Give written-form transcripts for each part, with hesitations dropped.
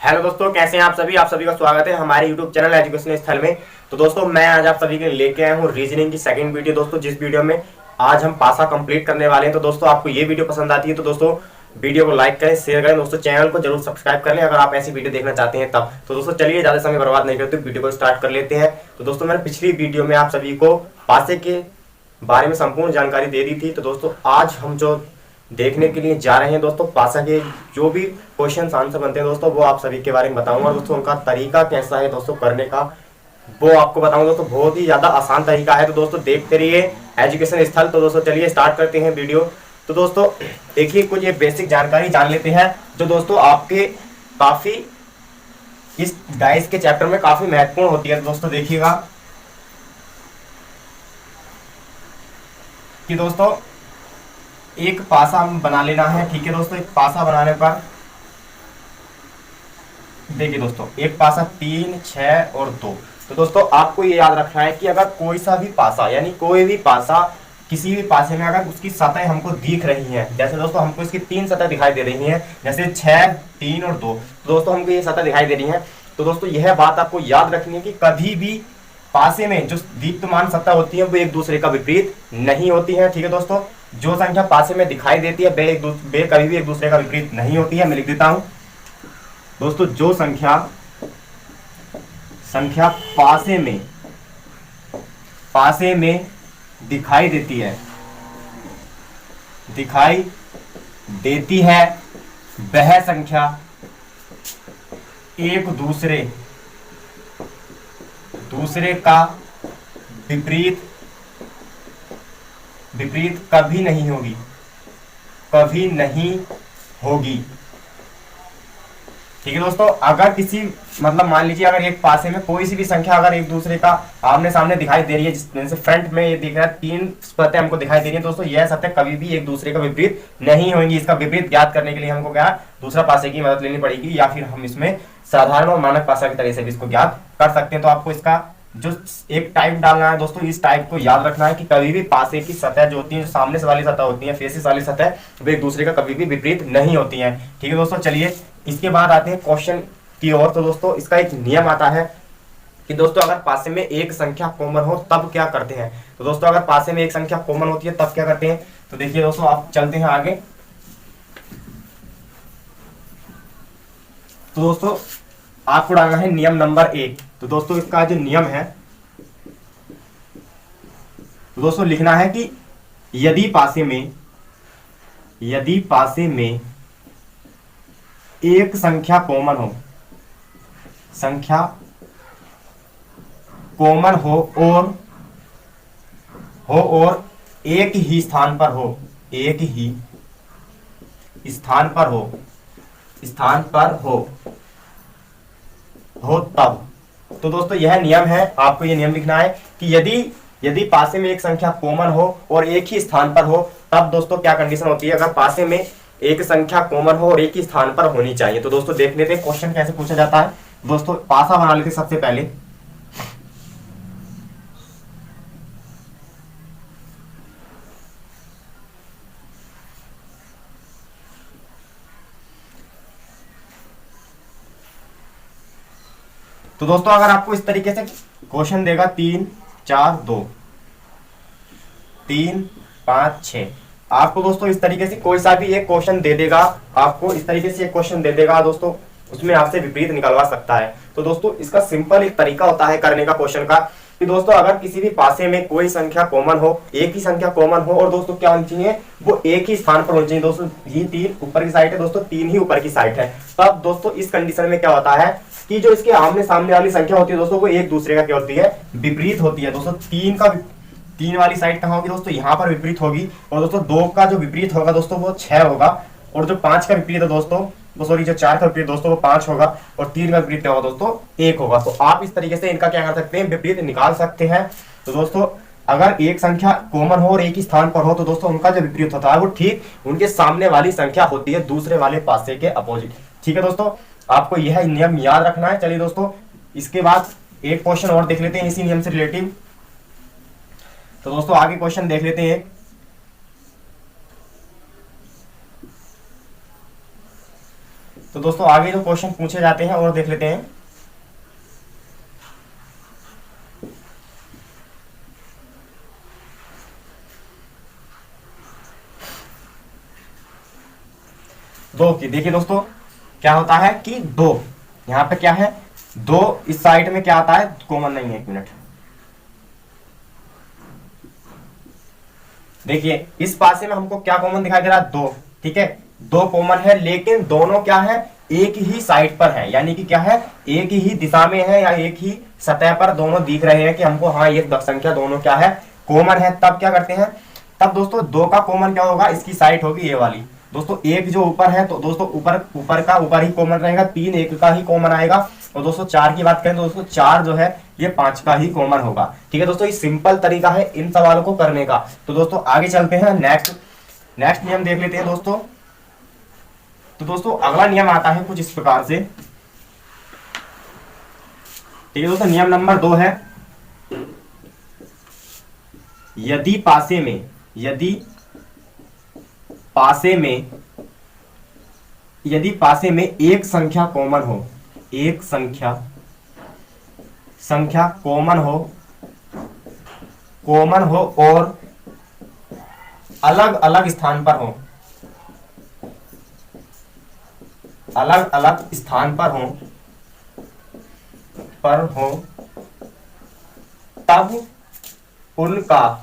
Hello दोस्तों, कैसे हैं आप सभी का स्वागत है हमारे यूट्यूब चैनल एजुकेशन स्थल में। तो दोस्तों मैं आज आप सभी के लिए लेके आया हूँ रीजनिंग की सेकंड वीडियो दोस्तों, जिस वीडियो में आज हम पासा कंप्लीट करने वाले हैं। तो दोस्तों आपको ये वीडियो पसंद आती है तो दोस्तों वीडियो को लाइक करें, शेयर करें, दोस्तों चैनल को जरूर सब्सक्राइब कर लें अगर आप ऐसी वीडियो देखना चाहते हैं तब। तो दोस्तों चलिए ज़्यादा समय बर्बाद नहीं करते, वीडियो को स्टार्ट कर लेते हैं। तो दोस्तों मैंने पिछली वीडियो में आप सभी को पासे के बारे में संपूर्ण जानकारी दे दी थी। तो दोस्तों आज हम जो देखने के लिए जा रहे हैं दोस्तों, पासा के जो भी क्वेश्चन आंसर बनते हैं दोस्तों वो आप सभी के बारे में बताऊंगा दोस्तों। उनका तरीका कैसा है दोस्तों करने का वो आपको बताऊंगा दोस्तों। बहुत ही ज्यादा आसान तरीका है। तो दोस्तों देखते रहिए एजुकेशन स्थल। तो दोस्तों चलिए स्टार्ट करते हैं वीडियो। तो दोस्तों देखिए कुछ ये बेसिक जानकारी जान लेते हैं जो दोस्तों आपके काफी इस डाइस के चैप्टर में काफी महत्वपूर्ण होती है। तो दोस्तों देखिएगा कि दोस्तों एक पासा बना लेना है, ठीक है दोस्तों। एक पासा बनाने पर देखिए दोस्तों एक पासा 3, 6 और 2। तो दोस्तों आपको ये याद रखना है कि अगर कोई सा भी पासा यानी कोई भी पासा किसी भी पासे में अगर उसकी सतह हमको दिख रही है, जैसे दोस्तों हमको इसकी 3 सतह दिखाई दे रही है, जैसे 6, 3 और 2। तो दोस्तों हमको ये सतह दिखाई दे रही है। तो दोस्तों यह बात आपको याद रखनी है कि कभी भी पासे में जो दीप्तमान सतह होती है वो एक दूसरे का विपरीत नहीं होती है, ठीक है दोस्तों। जो संख्या पासे में दिखाई देती है वे कभी भी एक दूसरे का विपरीत नहीं होती है। मैं लिख देता हूं दोस्तों, जो संख्या पासे में दिखाई देती है वह संख्या एक दूसरे का विपरीत कभी नहीं होगी, ठीक है दोस्तों। अगर किसी मतलब मान लीजिए अगर एक पासे में कोई सी भी संख्या अगर एक दूसरे का आमने सामने दिखाई दे रही है, जैसे फ्रंट में ये दिख रहा है 3 सतह हमको दिखाई दे रही है दोस्तों, यह सतह कभी भी एक दूसरे का विपरीत नहीं होंगी। इसका विपरीत ज्ञात करने के लिए हमको क्या दूसरा पासे की मदद लेनी पड़ेगी, या फिर हम इसमें साधारण और मानक पासा की तरह से भी इसको ज्ञात कर सकते हैं। तो आपको इसका जो एक टाइप डालना है दोस्तों, इस टाइप को याद रखना है कि कभी भी पासे की सतह जो होती है, जो सामने से वाली सतह होती है, फेसेस वाली सतह, वे एक दूसरे का कभी भी विपरीत नहीं होती हैं, ठीक है दोस्तों। चलिए इसके बाद आते हैं क्वेश्चन की ओर। तो दोस्तों इसका एक नियम आता है कि दोस्तों अगर पासे में एक संख्या कॉमन हो तब क्या करते हैं। तो दोस्तों अगर पासे में एक संख्या कॉमन होती है तब क्या करते हैं। तो देखिए दोस्तों आप चलते हैं आगे। तो दोस्तों आपको डालना है नियम नंबर 1। तो दोस्तों इसका जो नियम है तो दोस्तों लिखना है कि यदि पासे में एक संख्या कॉमन हो और एक ही स्थान पर हो तब। तो दोस्तों यह नियम है, आपको यह नियम लिखना है कि यदि पासे में एक संख्या कॉमन हो और एक ही स्थान पर हो तब दोस्तों क्या कंडीशन होती है। अगर पासे में एक संख्या कॉमन हो और एक ही स्थान पर होनी चाहिए। तो दोस्तों देख लेते हैं क्वेश्चन कैसे पूछा जाता है। दोस्तों पासा बना लेते सबसे पहले। तो दोस्तों अगर आपको इस तरीके से क्वेश्चन देगा 3, 4, 2, 3, 5, 6, आपको दोस्तों इस तरीके से कोई सा भी एक क्वेश्चन दे देगा, आपको इस तरीके से एक क्वेश्चन दे देगा दोस्तों, उसमें आपसे विपरीत निकलवा सकता है। तो दोस्तों इसका सिंपल एक तरीका होता है करने का क्वेश्चन का कि दोस्तों अगर किसी भी पासे में कोई संख्या कॉमन हो, एक ही संख्या कॉमन हो और दोस्तों क्या होनी चाहिए, वो एक ही स्थान पर होनी चाहिए। दोस्तों ये 3 ऊपर की साइड है दोस्तों, 3 ही ऊपर की साइड है। तब दोस्तों इस कंडीशन में क्या होता है कि जो इसके आमने सामने वाली संख्या होती है दोस्तों वो एक दूसरे का क्या होती है, विपरीत होती है। दोस्तों 3 वाली साइड कहाँ होगी दोस्तों, यहाँ पर विपरीत होगी। और दोस्तों 2 का जो विपरीत होगा दोस्तों वो 6 होगा, और जो 5 का विपरीत है दोस्तों वो जो 4 का विपरीत दोस्तों वो 5 होगा, और 3 का विपरीत होगा दोस्तों 1 होगा। तो आप इस तरीके से इनका क्या कर सकते हैं, विपरीत निकाल सकते हैं। तो दोस्तों अगर एक संख्या कॉमन हो और एक ही स्थान पर हो तो दोस्तों उनका जो विपरीत होता है वो ठीक उनके सामने वाली संख्या होती है, दूसरे वाले पासे के अपोजिट, ठीक है दोस्तों। आपको यह नियम याद रखना है। चलिए दोस्तों इसके बाद एक क्वेश्चन और देख लेते हैं इसी नियम से रिलेटिव। तो दोस्तों आगे क्वेश्चन देख लेते हैं। तो दोस्तों आगे जो क्वेश्चन पूछे जाते हैं और देख लेते हैं। दो की देखिए दोस्तों क्या होता है कि दो यहाँ पे क्या है, दो इस साइड में क्या आता है, कॉमन नहीं है। एक मिनट देखिए इस पासे में हमको क्या कॉमन दिखाई दे रहा है, दो। ठीक है, दो कॉमन है, लेकिन दोनों क्या है, एक ही साइड पर है, यानी कि क्या है, एक ही दिशा में है या एक ही सतह पर दोनों दिख रहे हैं कि हमको हाँ ये संख्या दोनों क्या है, कॉमन है। तब क्या करते हैं, तब दोस्तों दो का कॉमन क्या होगा, इसकी साइड होगी ये वाली। दोस्तों एक जो ऊपर है तो दोस्तों ऊपर का ऊपर ही कॉमन रहेगा, तीन एक का ही कॉमन आएगा। और दोस्तों चार की बात करें तो दोस्तों चार जो है ये पांच का ही कॉमन होगा। ठीक है दोस्तों, ये सिंपल तरीका है इन सवालों को करने का। तो दोस्तों आगे चलते हैं, नेक्स्ट नियम देख लेते हैं दोस्तों। तो दोस्तों अगला नियम आता है कुछ इस प्रकार से। ठीक है दोस्तों, नियम नंबर 2 है, यदि पासे में एक संख्या कॉमन हो, एक संख्या कॉमन हो और अलग अलग स्थान पर हो, अलग अलग स्थान पर हो तब उनका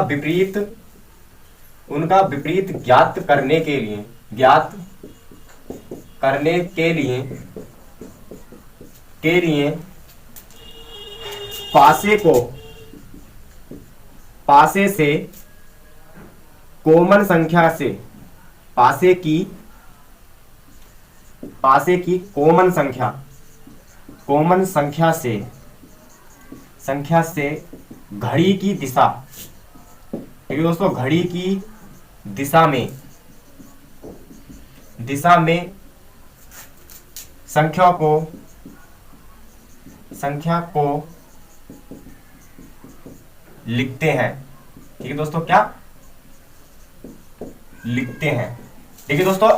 विपरीत ज्ञात करने के लिए पासे से कॉमन संख्या से पासे की कॉमन संख्या से घड़ी की दिशा, ठीक है दोस्तों, घड़ी की दिशा में संख्या को लिखते हैं। ठीक है दोस्तों, क्या लिखते हैं। देखिए दोस्तों,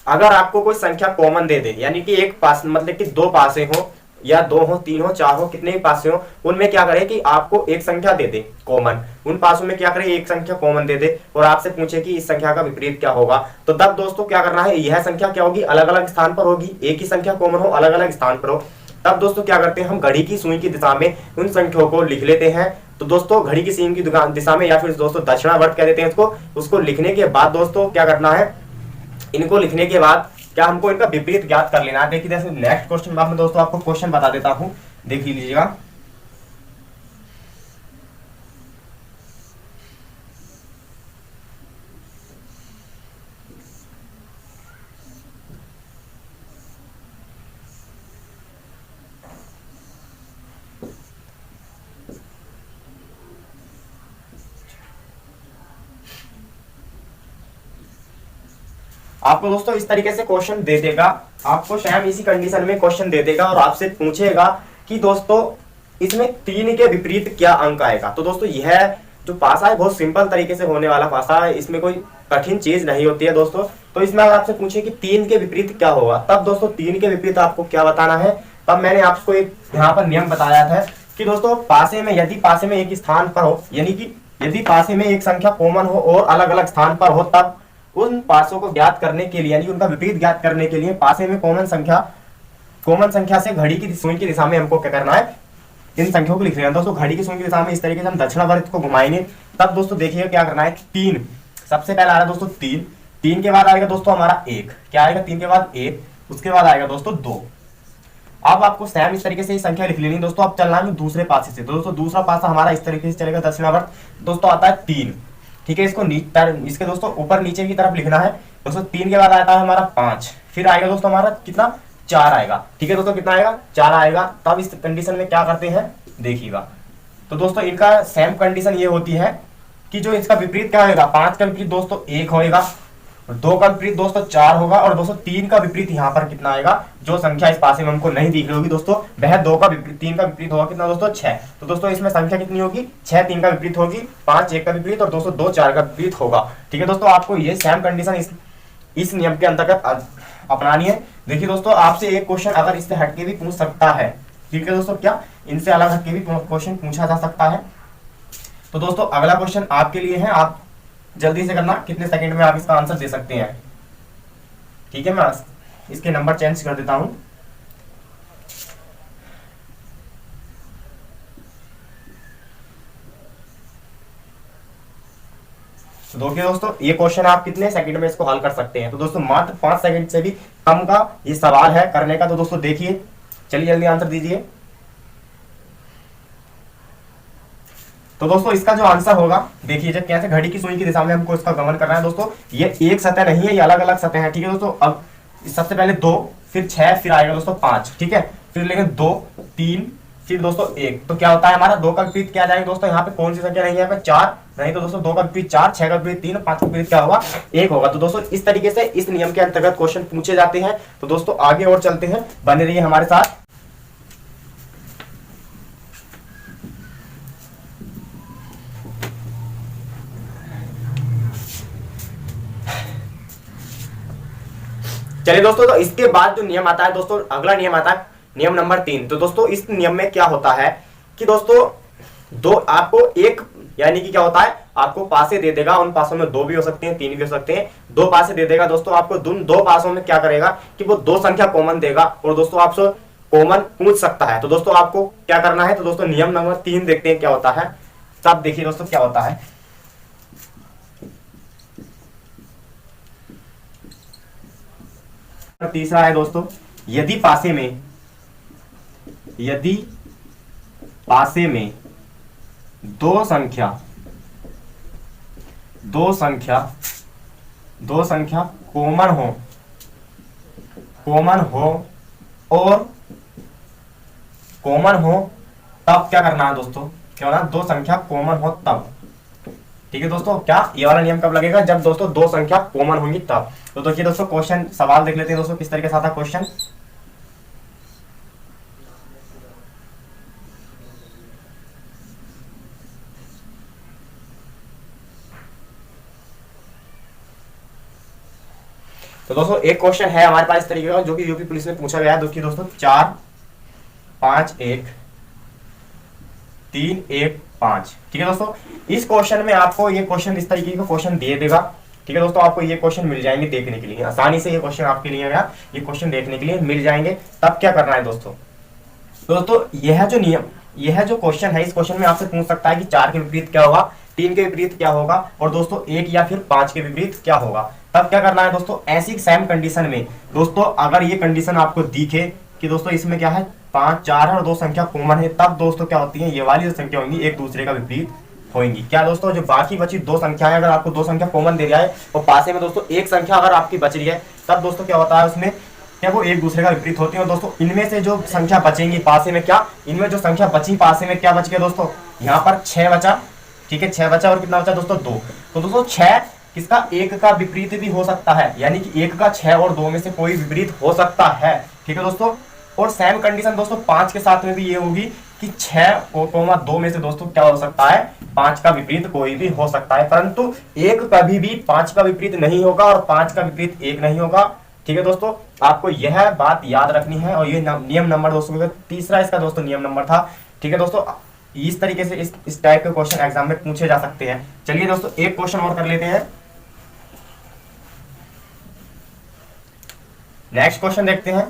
अगर आपको कोई संख्या कॉमन दे दे, यानी कि एक पास मतलब कि दो पासे हो या दो हो, तीन हो, चार हो, कितने भी पासे हो, उनमें क्या करे कि आपको एक संख्या दे दे कॉमन, उन पासों में क्या करे एक संख्या कॉमन दे दे और आपसे पूछे कि इस संख्या का विपरीत क्या होगा। तो तब दोस्तों क्या करना है, यह संख्या क्या होगी, अलग अलग स्थान पर होगी, एक ही संख्या कॉमन हो अलग अलग स्थान पर हो। तब दोस्तों क्या करते हैं, हम घड़ी की सुई की दिशा में उन संख्याओं को लिख लेते हैं। तो दोस्तों घड़ी की सुई की दिशा में, या फिर दोस्तों दक्षिणावर्त कह देते हैं इसको, उसको लिखने के बाद दोस्तों क्या करना है, इनको लिखने के बाद क्या हमको इनका विपरीत ज्ञात कर लेना है। देखिए जैसे नेक्स्ट क्वेश्चन में दोस्तों आपको क्वेश्चन बता देता हूं, देख लीजिएगा। आपको दोस्तों इस तरीके से क्वेश्चन दे देगा, आपको शायद इसी कंडीशन में क्वेश्चन दे देगा और आपसे पूछेगा कि दोस्तों इसमें 3 के विपरीत क्या अंक आएगा। तो दोस्तों यह जो पासा है बहुत सिंपल तरीके से होने वाला पासा है, इसमें कोई कठिन चीज नहीं होती है दोस्तों। तो इसमें अगर आपसे पूछे कि 3 के विपरीत क्या होगा, तब दोस्तों 3 के विपरीत आपको क्या बताना है। तब मैंने आपको एक यहाँ पर नियम बताया था कि दोस्तों यदि पासे में एक स्थान पर हो, यानी कि यदि पासे में एक संख्या कॉमन हो और अलग अलग स्थान पर हो, तब उन पासों को ज्ञात करने के लिए, यानी उनका विपरीत ज्ञात करने के लिए पासे में कॉमन संख्या से घड़ी की सुई की दिशा में हमको क्या करना है, इन संख्याओं को लिख रहे हैं दोस्तों। घड़ी की सुई की दिशा में इस तरीके से हम दक्षिणावर्त को घुमाएंगे। तब दोस्तों देखिए क्या करना है, 3 सबसे पहले आ रहा है दोस्तों 3 के बाद आएगा दोस्तों हमारा 1, क्या आएगा 3 के बाद 1, उसके बाद आएगा दोस्तों 2। अब आपको सेम इस तरीके से संख्या लिख लेनी दोस्तों। अब चलना है दूसरे पासे से, दोस्तों दूसरा पासा हमारा इस तरीके से चलेगा दक्षिणावर्त दोस्तों, आता है 3। ठीक है, इसके दोस्तों ऊपर नीचे की तरफ लिखना है दोस्तों। 3 के बाद आता है हमारा 5, फिर आएगा दोस्तों हमारा कितना, 4 आएगा। ठीक है दोस्तों, कितना आएगा, 4 आएगा। तब इस कंडीशन में क्या करते हैं देखिएगा। तो दोस्तों इनका सेम कंडीशन ये होती है कि जो इसका विपरीत क्या होगा, 5 का विपरीत दोस्तों 1 होएगा, दो का विपरीत दोस्तों 4 होगा, और दोस्तों 3 का विपरीत यहाँ पर कितना आएगा, जो संख्या इस पासे में हमको नहीं दिख रही होगी दोस्तों, वह 2 का विपरीत 3 का विपरीत होगा कितना दोस्तों 6। तो दोस्तों इसमें संख्या कितनी होगी, 6 3 का विपरीत होगी, 5 1 का विपरीत, और दोस्तों 2 4 का विपरीत होगा। ठीक है दोस्तों, आपको ये सेम कंडीशन इस नियम के अंतर्गत अपनानी है। देखिए दोस्तों, आपसे एक क्वेश्चन अगर इससे हटके भी पूछ सकता है, ठीक है दोस्तों, क्या इनसे अलग हटके भी क्वेश्चन पूछा जा सकता है। तो दोस्तों अगला क्वेश्चन आपके लिए है, आप जल्दी से करना, कितने सेकंड में आप इसका आंसर दे सकते हैं। ठीक है, मैं इसके नंबर चेंज कर देता हूं। तो देखिए दोस्तों, ये क्वेश्चन आप कितने सेकंड में इसको हल कर सकते हैं। तो दोस्तों मात्र 5 सेकंड से भी कम का ये सवाल है करने का। तो दोस्तों देखिए, चलिए जल्दी आंसर दीजिए। तो दोस्तों इसका जो आंसर होगा, देखिए जब कैसे घड़ी की सुई की दिशा में हमको इसका गमन करना है दोस्तों, ये एक सतह नहीं है, ये अलग अलग सतह है। ठीक है दोस्तों, अब सबसे पहले 2, फिर 6, फिर आएगा दोस्तों 5। ठीक है, फिर लेकिन 2 3, फिर दोस्तों 1। तो क्या होता है हमारा 2 का विपरीत क्या जाएगा दोस्तों, यहाँ पे कौन सी संख्या नहीं है, यहाँ पे 4 नहीं, तो दोस्तों 2 का विपरीत 4, 6 का विपरीत 3, 5 का विपरीत क्या होगा 1 होगा। तो दोस्तों इस तरीके से इस नियम के अंतर्गत क्वेश्चन पूछे जाते हैं। तो दोस्तों आगे और चलते हैं, बने रहिए हमारे साथ। चलिए दोस्तों, तो इसके बाद जो नियम आता है दोस्तों, अगला नियम आता है नियम नंबर 3। तो दोस्तों इस नियम में क्या होता है कि दोस्तों दो आपको एक, यानी कि क्या होता है, आपको पासे दे देगा, उन पासों में 2 भी हो सकते हैं 3 भी हो सकते हैं, 2 पासे दे देगा दोस्तों, आपको दो पासों में क्या करेगा कि वो 2 संख्या कॉमन देगा, और दोस्तों आपसे कॉमन पूछ सकता है। तो दोस्तों आपको क्या करना है, तो दोस्तों नियम नंबर 3 देखते हैं क्या होता है। सब देखिए दोस्तों क्या होता है। तीसरा है दोस्तों, यदि पासे में दो संख्या कॉमन हो तब क्या करना है दोस्तों, क्या होना, 2 संख्या कॉमन हो तब। ठीक है दोस्तों, क्या ये वाला नियम कब लगेगा, जब दोस्तों 2 संख्या कॉमन होंगी तब। तो देखिए दोस्तों क्वेश्चन सवाल देख लेते हैं दोस्तों किस तरीके से आता है क्वेश्चन। तो दोस्तों एक क्वेश्चन है हमारे पास इस तरीके का, जो कि यूपी पुलिस में पूछा गया है। देखिए दोस्तों 4 5 1 3 1 5। ठीक है दोस्तों, इस क्वेश्चन में आपको ये क्वेश्चन इस तरीके का क्वेश्चन दे देगा। ठीक है दोस्तों, आपको ये क्वेश्चन मिल जाएंगे देखने के लिए, आसानी से ये क्वेश्चन आपके लिए ये क्वेश्चन देखने के लिए मिल जाएंगे। तब क्या करना है दोस्तों, तो दोस्तों यह जो क्वेश्चन है, इस क्वेश्चन में आपसे पूछ सकता है कि 4 के विपरीत क्या होगा, 3 के विपरीत क्या होगा, और दोस्तों 1 या फिर 5 के विपरीत क्या होगा। तब क्या करना है दोस्तों, ऐसी सेम कंडीशन में दोस्तों अगर ये कंडीशन आपको दिखे कि दोस्तों इसमें क्या है 5 4 है और 2 संख्या कॉमन है, तब दोस्तों क्या होती है, ये वाली जो संख्या होंगी एक दूसरे का विपरीत होंगी। क्या दोस्तों, जो बाकी बची 2 संख्याएं, अगर आपको 2 संख्या कॉमन दे दिया है और पासे में दोस्तों एक संख्या अगर आपकी बच रही है, तब दोस्तों क्या होता है उसमें, क्या वो एक दूसरे का विपरीत होती है। और दोस्तों इनमें से जो संख्या बचेंगी पासे में, क्या इनमें जो संख्या बची पासे में क्या बच गया दोस्तों, यहाँ पर 6 बचा। ठीक है, 6 बचा, और कितना बचा दोस्तों 2। तो दोस्तों 6 किसका, 1 का विपरीत भी हो सकता है, यानी कि 1 का 6 और 2 में से कोई विपरीत हो सकता है। ठीक है दोस्तों, और सेम कंडीशन दोस्तों 5 के साथ में भी ये होगी कि 6 और 2 में से दोस्तों क्या हो सकता है, 5 का विपरीत कोई भी हो सकता है, परंतु 1 कभी भी 5 का विपरीत नहीं होगा और 5 का विपरीत 1 नहीं होगा। ठीक है दोस्तों, आपको यह बात याद रखनी है, और ये नियम नंबर दोस्तों तीसरा इसका दोस्तों नियम नंबर था। ठीक है दोस्तों, इस तरीके से इस टाइप के क्वेश्चन एग्जाम में पूछे जा सकते हैं। चलिए दोस्तों एक क्वेश्चन और कर लेते हैं, नेक्स्ट क्वेश्चन देखते हैं।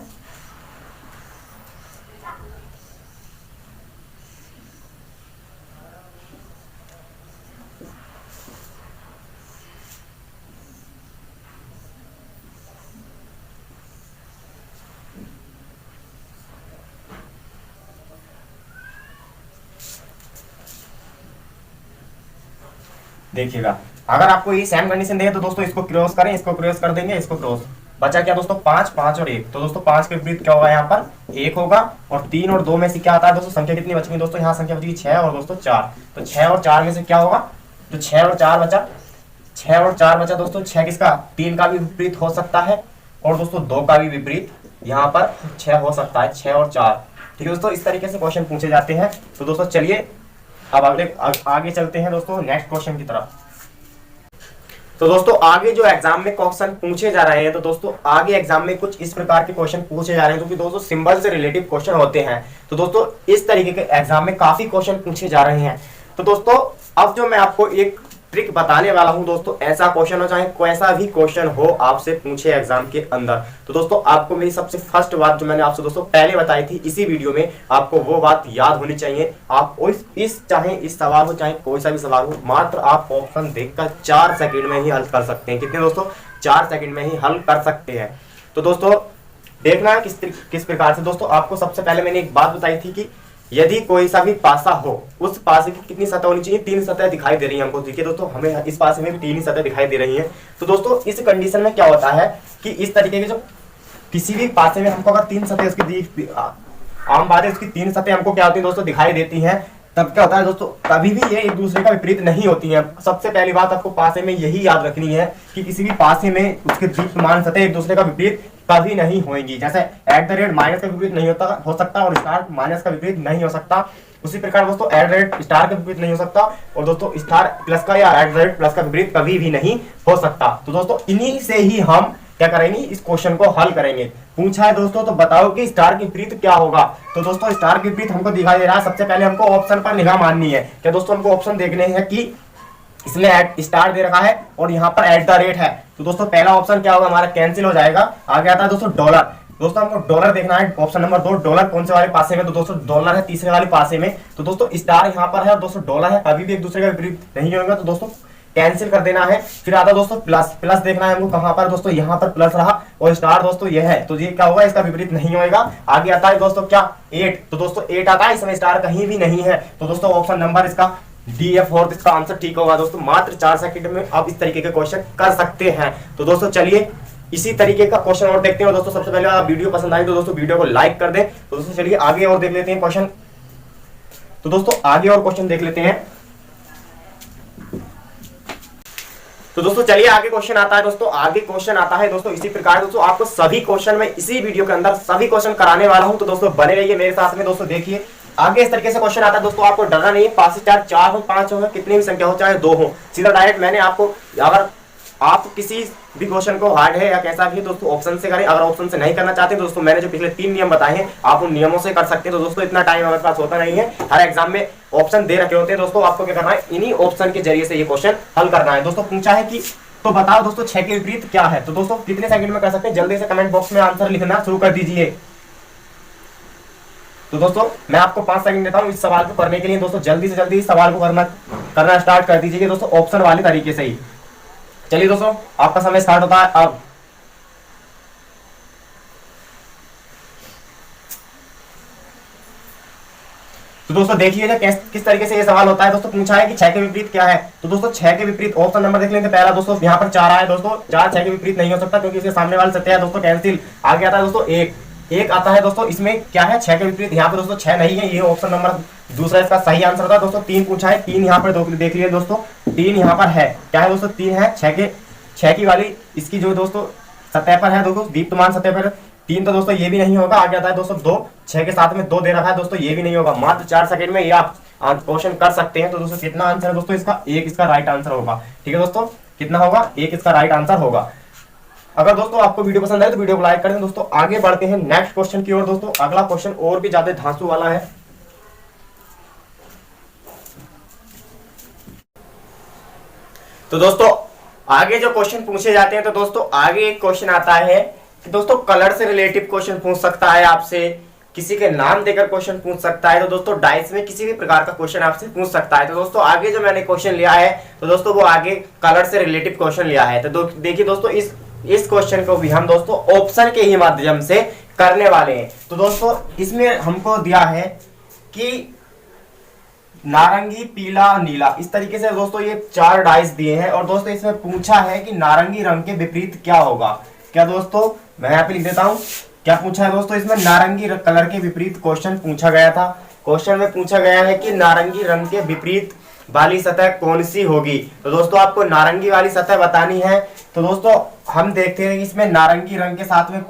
देखिएगा, अगर आपको ये सेम कंडीशन देगा तो दोस्तों इसको क्रॉस करें, इसको क्रॉस कर देंगे, इसको क्रॉस, बचा क्या दोस्तों 5 5 और 1। तो दोस्तों 5 के विपरीत क्या होगा, यहाँ पर 1 होगा, और 3 और 2 में से क्या आता है दोस्तों, संख्या कितनी बचेगी दोस्तों, यहाँ संख्या बचेगी 6 और दोस्तों 4। तो 6 और 4 में से क्या होगा, जो 6 और 4 बचा, 6 और 4 बचा दोस्तों। 6 किसका, 3 का भी विपरीत हो सकता है और दोस्तों 2 का भी विपरीत यहाँ पर 6 हो सकता है, 6 और 4। ठीक है दोस्तों, इस तरीके से क्वेश्चन पूछे जाते हैं। तो दोस्तों चलिए अब आगे चलते हैं दोस्तों नेक्स्ट क्वेश्चन की तरफ। तो दोस्तों आगे जो एग्जाम में क्वेश्चन पूछे जा रहे हैं, तो दोस्तों आगे एग्जाम में कुछ इस प्रकार के क्वेश्चन पूछे जा रहे हैं जो कि दोस्तों सिंबल से रिलेटिव क्वेश्चन होते हैं। तो दोस्तों इस तरीके के एग्जाम में काफी क्वेश्चन पूछे जा रहे हैं। तो दोस्तों अब जो मैं आपको एक ट्रिक बताने वाला हूं दोस्तों, ऐसा क्वेश्चन हो चाहे कैसा भी क्वेश्चन हो आपसे पूछे एग्जाम के अंदर, तो दोस्तों आपको मेरी सबसे फर्स्ट बात जो मैंने आपसे दोस्तों पहले बताई थी इसी वीडियो में, आपको वो बात याद होनी चाहिए। आप चाहे इस सवाल हो चाहे कोई सा भी सवाल हो, मात्र आप ऑप्शन देखकर 4 सेकंड में ही हल कर सकते हैं। कितने दोस्तों, 4 सेकंड में ही हल कर सकते हैं। तो दोस्तों देखना है किस प्रकार से। दोस्तों आपको सबसे पहले मैंने एक बात बताई थी कि यदि कोई सा भी पासा हो, उस पासे की कितनी सतह होनी चाहिए, 3 सतह दिखाई दे रही है हमको। देखिए दोस्तों हमें इस पासे में भी 3 ही सतह दिखाई दे रही हैं। तो दोस्तों इस कंडीशन में क्या होता है कि इस तरीके के जो किसी भी पासे में हमको अगर 3 सतह उसकी आम बात है, उसकी 3 सतह हमको क्या होती है दोस्तों दिखाई देती हैं, तब क्या होता है दोस्तों, कभी भी ये एक दूसरे का विपरीत नहीं होती हैं। सबसे पहली बात आपको पासे में यही याद रखनी है कि किसी भी पासे में उसके दीप्यमान सतह एक दूसरे का विपरीत कभी नहीं होंगी। जैसे @ माइनस का विपरीत नहीं हो सकता और स्टार माइनस का विपरीत नहीं हो सकता, उसी प्रकार दोस्तों @ स्टार का विपरीत नहीं हो सकता और दोस्तों स्टार प्लस का या @ प्लस का विपरीत कभी भी नहीं हो सकता। तो दोस्तों इन्हीं से ही हम क्या करेंगे, इस क्वेश्चन को हल करेंगे। पूछा है दोस्तों तो बताओ कि स्टार के विपरीत क्या होगा। तो दोस्तों स्टार के विपरीत हमको दिखाई दे रहा है, सबसे पहले हमको ऑप्शन पर निगाह मारनी है। क्या दोस्तों हमको ऑप्शन देखने हैं कि इसमें स्टार दे रखा है और यहाँ पर @ है। तो दोस्तों पहला ऑप्शन क्या होगा, हमारा कैंसिल हो जाएगा। आगे आता है दोस्तों डॉलर। दोस्तों हमको डॉलर देखना है, ऑप्शन नंबर 2 डॉलर कौन से वाले पासे में, तो दोस्तों डॉलर है तीसरे वाले पासे में। तो दोस्तों स्टार यहाँ पर है और दोस्तों डॉलर है, कभी भी एक दूसरे का विपरीत नहीं होगा, तो दोस्तों कैंसिल कर देना है। फिर आता दोस्तों प्लस, प्लस देखना है हमको कहां पर, दोस्तों यहाँ पर प्लस रहा और स्टार दोस्तों यह है, तो ये क्या होगा, इसका विपरीत नहीं होगा। आगे आता है दोस्तों क्या 8, तो दोस्तों 8 आता है, इसमें स्टार कहीं भी नहीं है, तो दोस्तों ऑप्शन नंबर इसका डी है 4, इसका आंसर ठीक होगा। दोस्तों मात्र 4 सेकंड में आप इस तरीके के क्वेश्चन कर सकते हैं। तो दोस्तों चलिए इसी तरीके का क्वेश्चन और देखते हैं। दोस्तों सबसे पहले आप वीडियो पसंद आई तो दोस्तों वीडियो को लाइक कर दें। तो दोस्तों चलिए आगे और देख लेते हैं क्वेश्चन। तो दोस्तों आगे और क्वेश्चन देख लेते हैं। तो दोस्तों चलिए आगे क्वेश्चन आता है। दोस्तों आगे क्वेश्चन आता है दोस्तों इसी प्रकार। दोस्तों आपको सभी क्वेश्चन में इसी वीडियो के अंदर सभी क्वेश्चन कराने वाला हूं, तो दोस्तों बने रहिए मेरे साथ में। दोस्तों देखिए आगे इस तरीके से क्वेश्चन आता है। दोस्तों आपको डरना नहीं है, 5 से 4 हो 5 हो कितनी भी संख्या हो चाहे 2 हो, सीधा डायरेक्ट मैंने आपको, अगर आप किसी भी क्वेश्चन को हार्ड है या कैसा भी है दोस्तों ऑप्शन से करें। अगर ऑप्शन से नहीं करना चाहते तो दोस्तों मैंने जो पिछले 3 नियम बताए हैं आप उन नियमों से कर सकते हैं। तो दोस्तों इतना टाइम हमारे पास होता नहीं है, हर एग्जाम में ऑप्शन दे रखे होते हैं। दोस्तों आपको क्या करना है, इन्हीं ऑप्शन के जरिए से ये क्वेश्चन हल करना है। दोस्तों पूछा है कि तो बताओ दोस्तों 6 के विपरीत क्या है। तो दोस्तों कितने सेकंड में कर सकते हैं, जल्दी से कमेंट बॉक्स में आंसर लिखना शुरू कर दीजिए। तो दोस्तों मैं आपको 5 सेकंड देता हूं इस सवाल को करने के लिए। दोस्तों जल्दी से जल्दी इस सवाल को करना स्टार्ट कर दीजिए दोस्तों ऑप्शन वाले तरीके से ही। चलिए दोस्तों आपका समय स्टार्ट होता है अब। तो दोस्तों देखिए किस तरीके से ये सवाल होता है। दोस्तों पूछा है कि 6 के विपरीत क्या है। तो दोस्तों 6 के विपरीत ऑप्शन नंबर देख लेंगे। पहला दोस्तों यहाँ पर 4 आया, दोस्तों 4 6 के विपरीत नहीं हो सकता क्योंकि इसके सामने वाले सत्य है दोस्तों, कैंसिल। आगे आता है दोस्तों 1 आता है। दोस्तों इसमें क्या है, 6 के विपरीत, यहाँ पे दोस्तों 6 नहीं है, ये ऑप्शन नंबर दूसरा इसका सही आंसर होता है। दोस्तों 3 पूछा है, 3 यहाँ पर देख लीजिए दोस्तों, 3 यहाँ पर है, क्या है दोस्तों 3 है। 6 की वाली इसकी जो दोस्तों सतह पर है दोस्तों दीप्यमान सतह पर 3, तो दोस्तों ये भी नहीं होगा। आगे आता है दोस्तों 2, 6 के साथ में 2 दे रखा है दोस्तों, ये भी नहीं होगा। मात्र 4 सेकंड में ये आप क्वेश्चन कर सकते हैं। तो दोस्तों कितना आंसर है दोस्तों इसका, 1 इसका राइट आंसर होगा। ठीक है दोस्तों, कितना होगा, 1 इसका राइट आंसर होगा। अगर दोस्तों आपको वीडियो पसंद आए तो वीडियो को लाइक कर दें। दोस्तों आगे बढ़ते हैं नेक्स्ट क्वेश्चन की ओर। दोस्तों अगला क्वेश्चन और भी ज्यादा धांसू वाला है। तो दोस्तों आगे जो क्वेश्चन पूछे जाते हैं, तो दोस्तों आगे एक क्वेश्चन आता है कि दोस्तों कलर से रिलेटिव क्वेश्चन पूछ सकता है आपसे, किसी के नाम देकर क्वेश्चन पूछ सकता है, तो दोस्तों डाइस में किसी भी प्रकार का क्वेश्चन आपसे पूछ सकता है। तो दोस्तों आगे जो मैंने क्वेश्चन लिया है, तो दोस्तों वो आगे कलर से रिलेटिव क्वेश्चन लिया है। तो देखिए दोस्तों इस क्वेश्चन को भी हम दोस्तों ऑप्शन के ही माध्यम से करने वाले हैं। तो दोस्तों इसमें हमको दिया है कि नारंगी, पीला, नीला, इस तरीके से दोस्तों ये 4 डाइस दिए हैं और दोस्तों इसमें पूछा है कि नारंगी रंग के विपरीत क्या होगा। क्या दोस्तों, मैं यहाँ पे लिख देता हूं क्या पूछा है दोस्तों, इसमें नारंगी कलर के विपरीत क्वेश्चन पूछा गया था। क्वेश्चन में पूछा गया है कि नारंगी रंग के विपरीत वाली सतह कौन सी होगी। तो दोस्तों आपको नारंगी वाली सतह बतानी है। तो दोस्तों हम देखते हैं इसमें नारंगी रंग के साथ में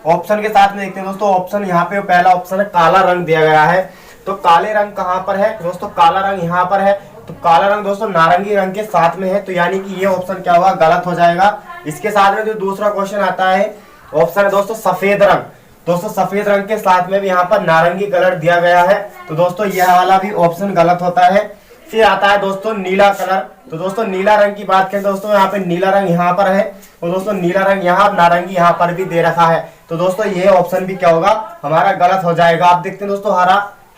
ऑप्शन के साथ में देखते हैं दोस्तों। ऑप्शन यहाँ पे पहला ऑप्शन है काला रंग दिया गया है। तो काले रंग कहाँ पर है दोस्तों, काला रंग यहाँ पर है। तो काला रंग दोस्तों नारंगी रंग के साथ में है, तो यानी कि ये ऑप्शन क्या होगा, गलत हो जाएगा। इसके साथ में जो दूसरा क्वेश्चन आता है ऑप्शन है दोस्तों सफेद रंग। दोस्तों सफेद रंग के साथ में भी यहाँ पर नारंगी कलर दिया गया है, तो दोस्तों यह वाला भी ऑप्शन गलत होता है। फिर आता है दोस्तों नीला कलर। तो दोस्तों नीला रंग की बात करें दोस्तों, यहाँ पे नीला रंग यहाँ पर है, और दोस्तों नीला रंग यहाँ, नारंगी यहाँ पर भी दे रखा है। तो दोस्तों ये ऑप्शन भी क्या होगा, हमारा गलत हो जाएगा। आप देखते हैं दोस्तों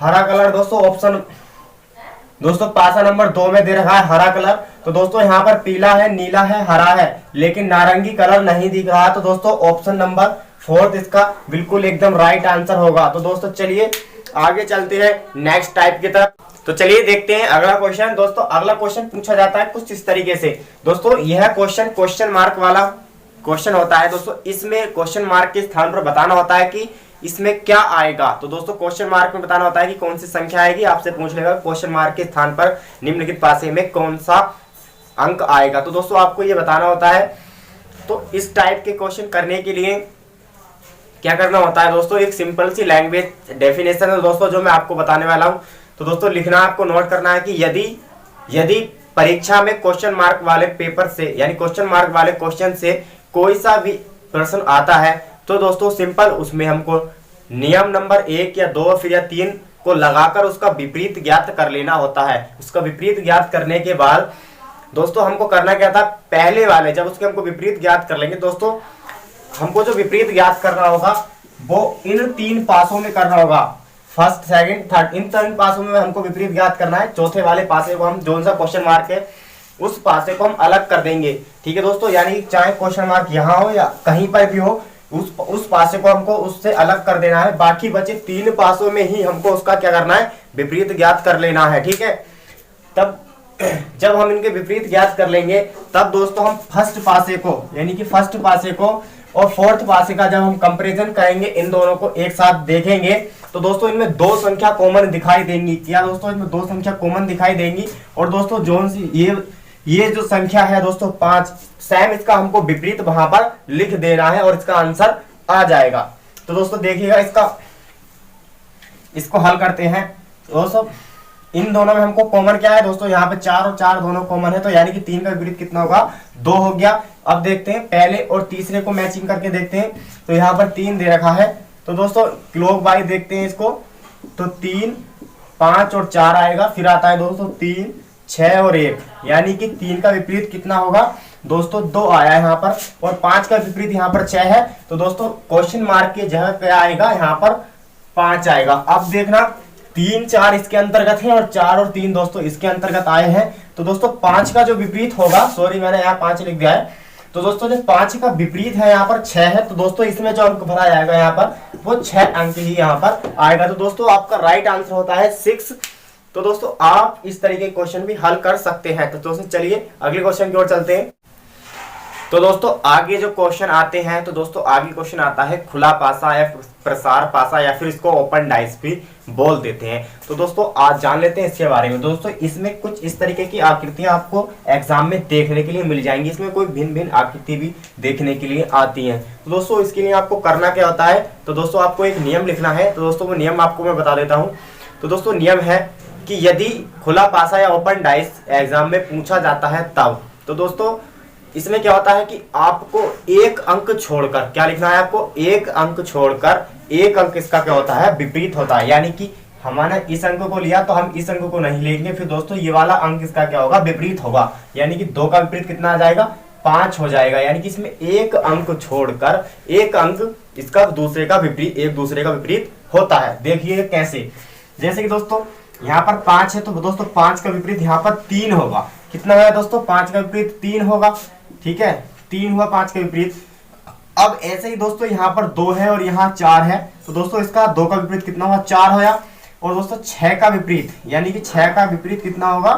हरा कलर दोस्तों ऑप्शन दोस्तों पासा नंबर 2 में दे रखा है हरा कलर। तो दोस्तों यहाँ पर पीला है, नीला है, हरा है, लेकिन नारंगी कलर नहीं दिख रहा। तो दोस्तों ऑप्शन नंबर 4 इसका बिल्कुल एकदम राइट आंसर होगा। तो दोस्तों चलिए आगे चलते हैं नेक्स्ट टाइप की तरफ। तो चलिए देखते हैं अगला क्वेश्चन। दोस्तों अगला क्वेश्चन पूछा जाता है कुछ इस तरीके से। दोस्तों यह क्वेश्चन मार्क वाला क्वेश्चन होता है। दोस्तों इसमें क्वेश्चन मार्क के स्थान पर बताना होता है कि इसमें क्या आएगा। तो दोस्तों क्वेश्चन मार्क में बताना होता है कि कौन सी संख्या आएगी। आपसे पूछ लेगा क्वेश्चन मार्क के स्थान पर निम्नलिखित पासे में कौन सा अंक आएगा। तो दोस्तों आपको ये बताना होता है। तो इस टाइप के क्वेश्चन करने के लिए क्या करना होता है दोस्तों, एक सिंपल सी लैंग्वेज डेफिनेशन है दोस्तों जो मैं आपको बताने वाला हूं। तो दोस्तों लिखना आपको नोट करना है कि यदि परीक्षा में क्वेश्चन मार्क वाले पेपर से यानी क्वेश्चन मार्क वाले क्वेश्चन से कोई सा भी प्रश्न आता है, तो दोस्तों सिंपल उसमें हमको नियम नंबर 1 या 2 फिर या 3 को लगाकर उसका विपरीत ज्ञात कर लेना होता है। उसका विपरीत ज्ञात करने के बाद दोस्तों हमको करना क्या था, पहले वाले जब उसके हमको विपरीत ज्ञात कर लेंगे दोस्तों, हमको जो विपरीत ज्ञात करना होगा वो इन 3 पासों में करना होगा। फर्स्ट सेकंड थर्ड, इन 3 पासों में हमको विपरीत ज्ञात करना है। चौथे वाले पासे को हम जो सा क्वेश्चन मार्क है उस पासे को हम अलग कर देंगे। ठीक है दोस्तों, यानी चाहे क्वेश्चन मार्क यहाँ हो या कहीं पर भी हो, उस पासे को हमको उससे अलग कर देना है। बाकी बचे 3 पासों में ही हमको उसका क्या करना है, विपरीत ज्ञात कर लेना है। ठीक है, तब जब हम इनके विपरीत ज्ञात कर लेंगे तब दोस्तों हम फर्स्ट पासे को यानी कि फर्स्ट पासे को और फोर्थ पासे का जब हम कंपैरिजन करेंगे, इन दोनों को एक साथ देखेंगे, तो दोस्तों इनमें 2 संख्या कॉमन दिखाई देंगी। क्या दोस्तों, इनमें 2 संख्या कॉमन दिखाई देंगी। और दोस्तों जो ये जो संख्या है दोस्तों 5, सेम इसका हमको विपरीत वहां पर लिख देना है और इसका आंसर आ जाएगा। तो दोस्तों देखिएगा इसको हल करते हैं। दोस्तों इन दोनों में हमको कॉमन क्या है दोस्तों, यहाँ पे 4 और 4 दोनों कॉमन है, तो यानी कि 3 का विपरीत कितना होगा, 2 हो गया। अब देखते हैं पहले और तीसरे को मैचिंग करके देखते हैं। तो यहाँ पर 3 दे रखा है, तो दोस्तों क्लॉक वाइज देखते हैं इसको। तो 3, 5 और 4 आएगा। फिर आता है दोस्तों 3, 6 और 1, यानी कि 3 का विपरीत कितना होगा दोस्तों, 2 आया है यहाँ पर, और 5 का विपरीत यहाँ पर 6 है। तो दोस्तों क्वेश्चन मार्क के जगह पे आएगा यहाँ पर 5 आएगा। अब देखना 3, 4 इसके अंतर्गत है और 4 और 3 दोस्तों इसके अंतर्गत आए हैं। तो दोस्तों 5 का जो विपरीत होगा, सॉरी मैंने यहाँ 5 लिख दिया है, तो दोस्तों जो 5 का विपरीत है यहाँ पर 6 है। तो दोस्तों इसमें जो अंक भरा जाएगा यहाँ पर वो 6 अंक ही यहाँ पर आएगा। तो दोस्तों आपका राइट आंसर होता है 6। तो दोस्तों आप इस तरीके के क्वेश्चन भी हल कर सकते हैं। तो दोस्तों चलिए अगले क्वेश्चन की ओर चलते हैं। तो दोस्तों आगे जो क्वेश्चन आते हैं, तो दोस्तों आगे क्वेश्चन आता है खुला पासा या प्रसार पासा, या फिर इसको ओपन डाइस भी बोल देते हैं। तो दोस्तों आज जान लेते हैं इसके बारे में। दोस्तों इसमें कुछ इस तरीके की आकृतियां आपको एग्जाम में देखने के लिए मिल जाएंगी। इसमें कोई भिन्न भिन्न आकृति भी देखने के लिए आती है। तो दोस्तों इसके लिए आपको करना क्या होता है, तो दोस्तों आपको एक नियम लिखना है। तो दोस्तों वो नियम आपको मैं बता देता हूँ। तो दोस्तों नियम है कि यदि खुला पासा या ओपन डाइस एग्जाम में पूछा जाता है तब, तो दोस्तों इसमें क्या होता है कि आपको 1 अंक छोड़कर, क्या लिखना है आपको, 1 अंक छोड़कर 1 अंक इसका क्या होता है, विपरीत होता है। यानी कि हमने इस अंक को लिया तो हम इस अंक को नहीं लेंगे, फिर दोस्तों ये वाला अंक इसका क्या होगा, विपरीत होगा। यानी कि 2 का विपरीत कितना आ जाएगा, 5 हो जाएगा। यानी कि इसमें 1 अंक छोड़कर 1 अंक इसका एक दूसरे का विपरीत होता है। देखिए कैसे, जैसे कि दोस्तों यहाँ पर 5 है, तो दोस्तों 5 का विपरीत यहाँ पर 3 होगा। कितना है दोस्तों, 5 का विपरीत 3 होगा। ठीक है, 3 हुआ 5 का विपरीत। अब ऐसे ही दोस्तों यहाँ पर 2 है और यहाँ 4 है, तो दोस्तों इसका 2 का विपरीत कितना हुआ, 4 होया। और दोस्तों 6 का विपरीत, यानी कि 6 का विपरीत कितना होगा,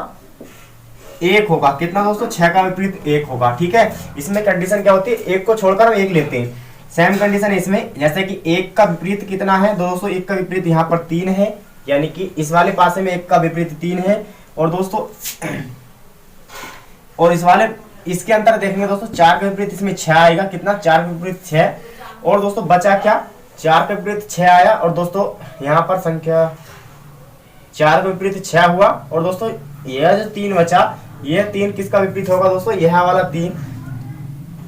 1 होगा। कितना दोस्तों, 6 का विपरीत 1 होगा। ठीक है, इसमें कंडीशन क्या होती है, 1 को छोड़कर हम 1 लेते हैं। सेम कंडीशन है इसमें, जैसे कि 1 का विपरीत कितना है दोस्तों, 1 का विपरीत यहाँ पर 3 है, यानी कि इस वाले पासे में 1 का विपरीत 3 है। और दोस्तों और इस वाले इसके अंदर देखेंगे दोस्तों 4 के विपरीत इसमें 6 आएगा, कितना 4 के विपरीत 6। और दोस्तों बचा क्या, 4 के विपरीत 6 आया, और दोस्तों यहाँ पर संख्या 4 के विपरीत 6 हुआ। और दोस्तों यह जो 3 बचा, यह 3 किसका विपरीत होगा दोस्तों, यह वाला 3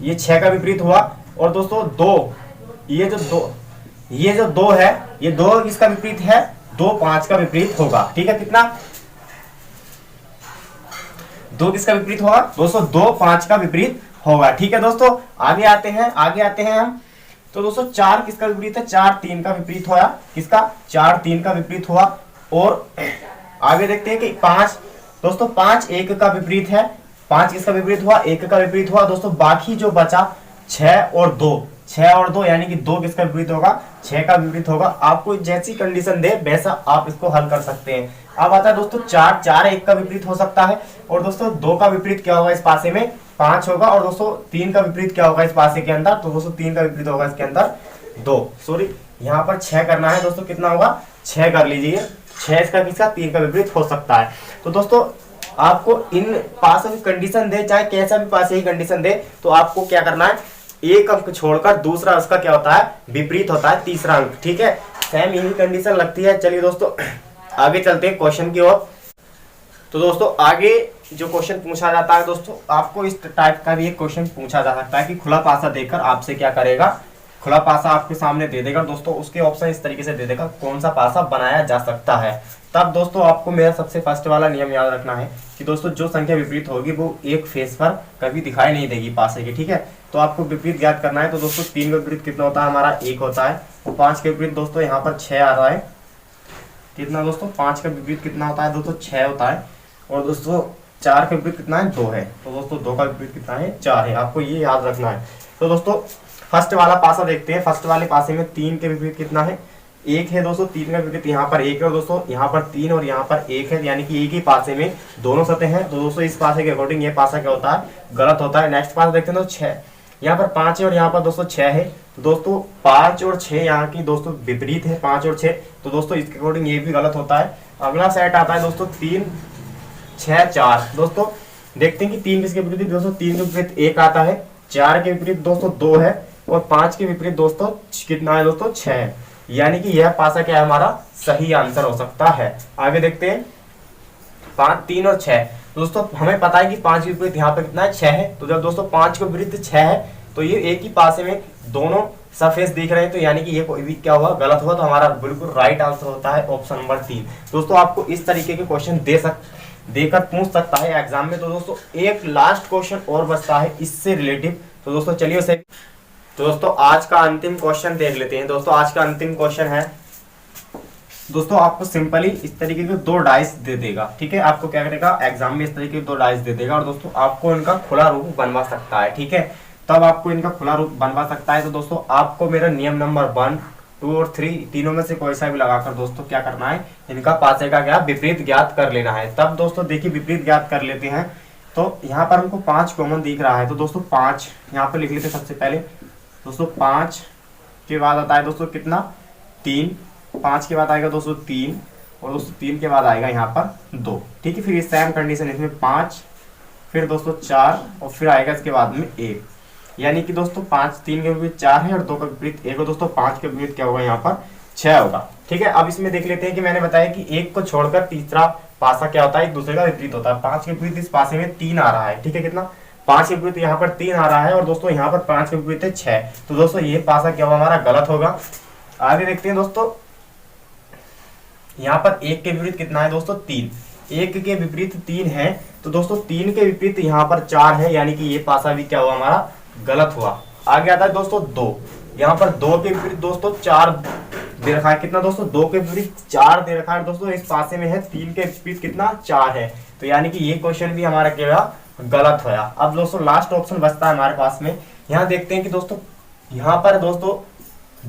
ये 6 का विपरीत हुआ। और दोस्तों 2 ये जो 2 है, ये 2 किसका विपरीत है, 2 5 का विपरीत होगा। ठीक है, कितना 2 किसका विपरीत होगा दोस्तों, 2 5 का विपरीत होगा। ठीक है दोस्तों, आगे आते हैं हम। तो दोस्तों 4 किसका विपरीत है, 4 3 का विपरीत हुआ, किसका 4 3 का विपरीत हुआ। और आगे देखते हैं कि 5 दोस्तों 5 1 का विपरीत है, 5 किसका विपरीत हुआ, 1 का विपरीत हुआ। दोस्तों बाकी जो बचा 6 और 2 यानी कि 2 किसका विपरीत होगा, 6 का विपरीत होगा। आपको जैसी कंडीशन दे वैसा आप इसको हल कर सकते हैं। अब आता है दोस्तों 4 1 का विपरीत हो सकता है। और दोस्तों 2 का विपरीत क्या होगा, इस पासे में 5 होगा। और दोस्तों 3 का विपरीत क्या होगा इस पासे के अंदर, तो दोस्तों 3 का विपरीत होगा इसके अंदर 2। सॉरी, यहाँ पर 6 करना है दोस्तों, कितना होगा 6 कर लीजिए, 6 इसका किसका 3 का विपरीत हो सकता है। तो दोस्तों आपको इन पासों की कंडीशन दे, चाहे कैसा भी पास ही कंडीशन दे, तो आपको क्या करना है, एक अंक छोड़कर दूसरा उसका क्या होता है, विपरीत होता है, तीसरा अंक। ठीक है, सेम यही कंडीशन लगती है। चलिए दोस्तों आगे चलते हैं क्वेश्चन की ओर। तो दोस्तों आगे जो क्वेश्चन पूछा जाता है दोस्तों, आपको इस टाइप का भी एक क्वेश्चन पूछा जा सकता है कि खुला पासा देकर आपसे क्या करेगा, खुला पासा आपके सामने दे देगा दोस्तों, उसके ऑप्शन इस तरीके से दे देगा कौन सा पासा बनाया जा सकता है। तब दोस्तों आपको मेरा सबसे फर्स्ट वाला नियम याद रखना है कि दोस्तों जो संख्या विपरीत होगी वो एक फेस पर कभी दिखाई नहीं देगी पासे की। ठीक है, तो आपको विपरीत ज्ञात करना है। तो दोस्तों 3 का विपरीत कितना होता है हमारा, 1 होता है। और 5 के विपरीत दोस्तों यहाँ पर 6 आ रहा है, कितना दोस्तों 5 का विपरीत कितना होता है दोस्तों 6 होता है। और दोस्तों 4 का विपरीत कितना है, 2 है। तो दोस्तों 2 का विपरीत कितना है, 4 है, आपको ये याद रखना है। तो दोस्तों फर्स्ट वाला पासा देखते हैं। फर्स्ट वाले पासे में 3 के विपरीत कितना है, 1 है दोस्तों। 3 का विपरीत यहाँ पर 1 है, और दोस्तों यहाँ पर 3 और यहाँ पर 1 है, यानी कि एक ही पासे में दोनों सतह हैं। तो दोस्तों इस पासे के अकॉर्डिंग ये पासा क्या होता है, गलत होता है। नेक्स्ट पासा देखते हैं तो 6, यहाँ पर 5 है और यहाँ पर दोस्तों 6 है। तो दोस्तों 5 और 6 यहाँ की दोस्तों विपरीत है, 5 और 6, तो दोस्तों इसके अकॉर्डिंग ये भी गलत होता है। अगला सेट आता है दोस्तों 3 6 4। दोस्तों देखते हैं कि 3 किसके विपरीत दोस्तों, 3 के विपरीत 1 आता है, 4 के विपरीत दोस्तों 2 है, और 5 के विपरीत दोस्तों कितना है दोस्तों 6 है, यानी कि यह पासा क्या है हमारा सही आंसर हो सकता है। आगे देखते हैं 5 3 और 6। दोस्तों हमें पता है कि 5 के विपरीत यहाँ पर कितना है, 6 है। तो जब दोस्तों 5 के विपरीत 6 है तो ये एक ही पासे में दोनों सरफेस दिख रहे हैं, तो यानी कि ये कोई भी क्या हुआ, गलत हुआ। तो हमारा बिल्कुल राइट आंसर होता है ऑप्शन नंबर 3। दोस्तों आपको इस तरीके के क्वेश्चन देकर पूछ सकता है एग्जाम में। तो दोस्तों एक लास्ट क्वेश्चन और बचता है इससे रिलेटिव, तो दोस्तों चलिए उसे। तो दोस्तों आज का अंतिम क्वेश्चन देख लेते हैं। दोस्तों आज का अंतिम क्वेश्चन है, दोस्तों आपको सिंपली इस तरीके के 2 डाइस दे देगा। ठीक है, आपको क्या करेगा, एग्जाम में इस तरीके के 2 डाइस दे देगा, और दोस्तों आपको इनका खुला रूप बनवा सकता है। ठीक है, तब आपको इनका खुला रूप बनवा सकता है। तो दोस्तों आपको मेरा नियम नंबर 1 2 और 3 तीनों में से कोई सा भी लगाकर दोस्तों क्या करना है, इनका पासे का क्या विपरीत ज्ञात कर लेना है। तब दोस्तों देखिए विपरीत ज्ञात कर लेते हैं। तो यहाँ पर हमको 5 कॉमन दिख रहा है, तो दोस्तों 5 यहाँ पर लिख लेते सबसे पहले। दोस्तों 5 के बाद आता है दोस्तों कितना, 3, 5 के बाद आएगा दोस्तों 3, और दोस्तों 3 के बाद आएगा यहाँ पर 2। ठीक है, फिर सेम कंडीशन इसमें 5, फिर दोस्तों 4, और फिर आएगा इसके बाद में 1, यानी कि दोस्तों 5 3 के विपरीत 4 है और 2 का विपरीत 1 है। दोस्तों 5 के विपरीत क्या होगा, यहाँ पर 6 होगा। ठीक है, अब इसमें देख लेते हैं कि मैंने बताया कि 1 को छोड़कर तीसरा पासा क्या होता है, एक दूसरे का विपरीत होता है। 5 के विपरीत इस पासे में 3 आ रहा है। ठीक है, कितना 5 के विपरीत यहाँ पर 3 आ रहा है, और दोस्तों यहाँ पर 5 के विपरीत है 6। तो दोस्तों ये पासा क्या होगा हमारा, गलत होगा। आगे देखते हैं दोस्तों, यहाँ पर 1 के विपरीत कितना है दोस्तों 3, 1 के विपरीत 3 है। तो दोस्तों 3 के विपरीत यहाँ पर 4 है, यानी कि ये पासा भी क्या हुआ हमारा, गलत हुआ। आगे आता है दोस्तों 2, यहाँ पर 2 के विपरीत दोस्तों 4 दे रखा है, कितना दोस्तों 2 के विपरीत 4 दे रखा है। दोस्तों इस पासे में है 3 के विपरीत कितना 4 है, तो यानी कि ये क्वेश्चन भी हमारा क्या गलत होया। अब दोस्तों लास्ट ऑप्शन बचता है हमारे पास में। यहाँ देखते हैं कि दोस्तों यहाँ पर दोस्तों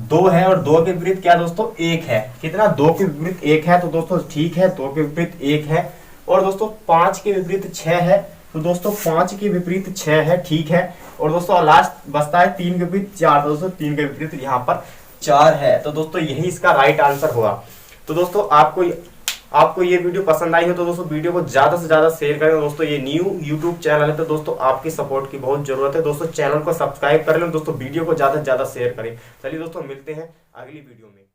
2 है, और 2 के विपरीत क्या दोस्तों 1 है, कितना 2 के विपरीत 1 है, तो दोस्तों ठीक है 2 के विपरीत 1 है। और दोस्तों 5 के विपरीत 6 है, तो दोस्तों 5 के विपरीत 6 है, ठीक है। और दोस्तों लास्ट बचता है 3 के विपरीत 4, दोस्तों 3 के विपरीत यहाँ पर 4 है, तो दोस्तों यही इसका राइट आंसर होगा। तो दोस्तों आपको आपको ये वीडियो पसंद आई हो तो दोस्तों वीडियो को ज़्यादा से ज़्यादा शेयर करें। दोस्तों ये न्यू यूट्यूब चैनल है तो दोस्तों आपकी सपोर्ट की बहुत ज़रूरत है। दोस्तों चैनल को सब्सक्राइब कर लें, दोस्तों वीडियो को ज़्यादा से ज़्यादा शेयर करें। चलिए दोस्तों मिलते हैं अगली वीडियो में।